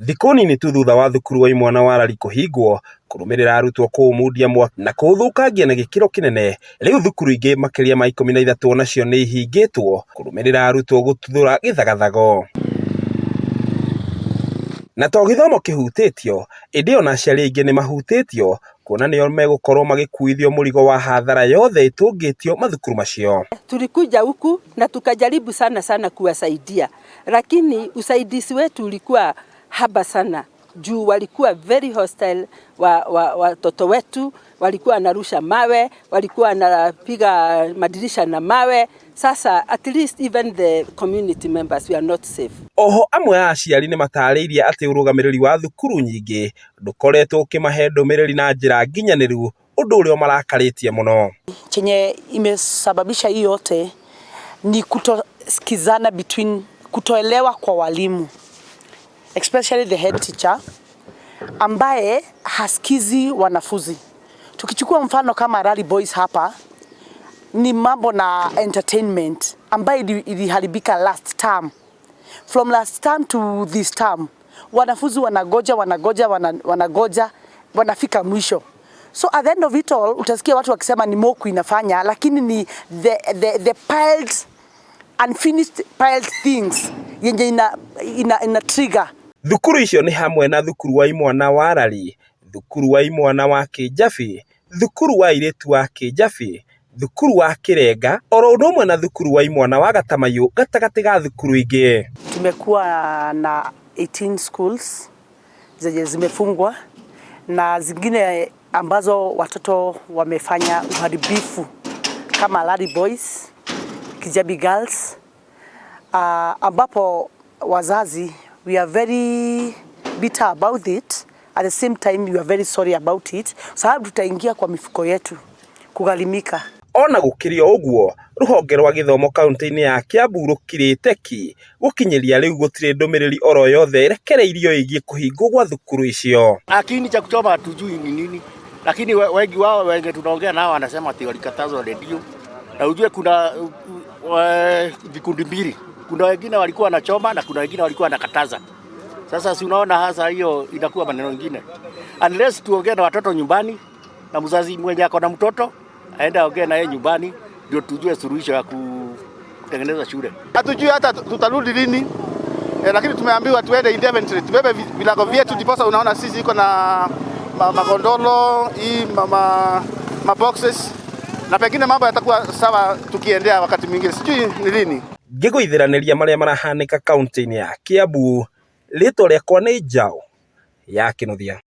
Thikũ nini tu thutha wa thukuru wa imwana wa Rari kũhingwo kũrũmĩrĩra arutwo kũũmundia mwaki na kũũthũkangia na gĩkĩro kĩnene, rĩu thukuru ingĩ makĩria ma 13 onacio nĩ ihingĩtwo kũrũmĩrĩra arutwo gũtuthũra gĩthagathago. Na to gĩthomo kĩhutĩtio, ĩndĩ ona aciari aingĩ nĩ mahutĩtio, kuona nĩo megũkorwo magĩkuithio mũrigo wa hathara yothe ĩtũngĩtio mathukuru macio. Tulikuja huku na tukajaribu sana kuwasaidia, lakini usaidizi wetu ulikuwa haba sana juu walikuwa very hostile. Watoto wetu walikuwa wanarusha mawe, walikuwa wanapiga madirisha na mawe. Sasa at least even the community members we are not safe. Oho amwe a aciari nĩ matarĩirie atĩ ũrũgamĩrĩri wa thukuru nyingĩ ndũkoretwo ũkĩmahe ndũmĩrĩri na njĩra nginyanĩru, ũndũ ũrĩa marakarĩtie mũno. Chenye imesababisha hii yote ni kutosikizana kutoelewa kwa walimu, especially the head teacher ambaye hasikizi wanafunzi. Tukichukua mfano kama Rari Boys hapa, ni mambo na entertainment ambaye iliharibika last term. From last term to this term, wanafunzi wanagoja wanafika mwisho. So at the end of it all, utasikia watu wakisema ni moku inafanya, lakini ni the unfinished things yenye ina trigger. Thukuru icio nĩ hamwe na thukuru wa imwana wa Rari, thukuru wa imwana wa Kĩjabi, thukuru wa airĩtu wa Kĩjabi, thukuru wa Kĩrenga, oro ũndũ ũmwe na thukuru wa imwana wa Gatamayũ, gatagatĩ ga thukuru ingĩ. Tumekuwa na 18 schools zenye zimefungwa na zingine ambazo watoto wamefanya uharibifu kama Rari Boys, Kijabi Girls, ambapo wazazi we are very bitter about it. At the same time we are very sorry about it. Sababu tutaingia kwa mifuko yetu kugharimika. Ona gũkĩrĩ ũguo, rũhonge rwa gĩthomo kaunti-inĩ ya Kiambu rũkirĩte ki gũkinyĩria rĩu gũtirĩ ndũmĩrĩri oro yothe rekereirio ĩgiĩ kũhingwo gwa thukuru icio. Lakini cha kuchoma hatujui ni nini, lakini wengi wao wengi tunaongea nao wanasema ati walikatazwa redio. Na ujue kuna vikundi mbili, kuna wengine walikuwa wanachoma na kuna wengine walikuwa wanakataza. Sasa si unaona hasa hiyo inakuwa maneno mengine. Unless tuongee na watoto nyumbani na mzazi mwenye ako na mtoto aende aongee na yeye nyumbani ndio tujue suluhisho ya kutengeneza shule. Hatujui hata tutarudi lini. Lakini tumeambiwa tuende inventory, tubebe vilago vyetu ndiposa unaona sisi iko na magondolo hii boxes na pengine mambo yatakuwa sawa tukiendea wakati mwingine. Sijui ni lini. Ngĩgũithĩranĩria marĩa marahanĩka kaunti-inĩ ya Kiambu, rĩtwa rĩakwa nĩ Njaũ ya Kĩnuthia.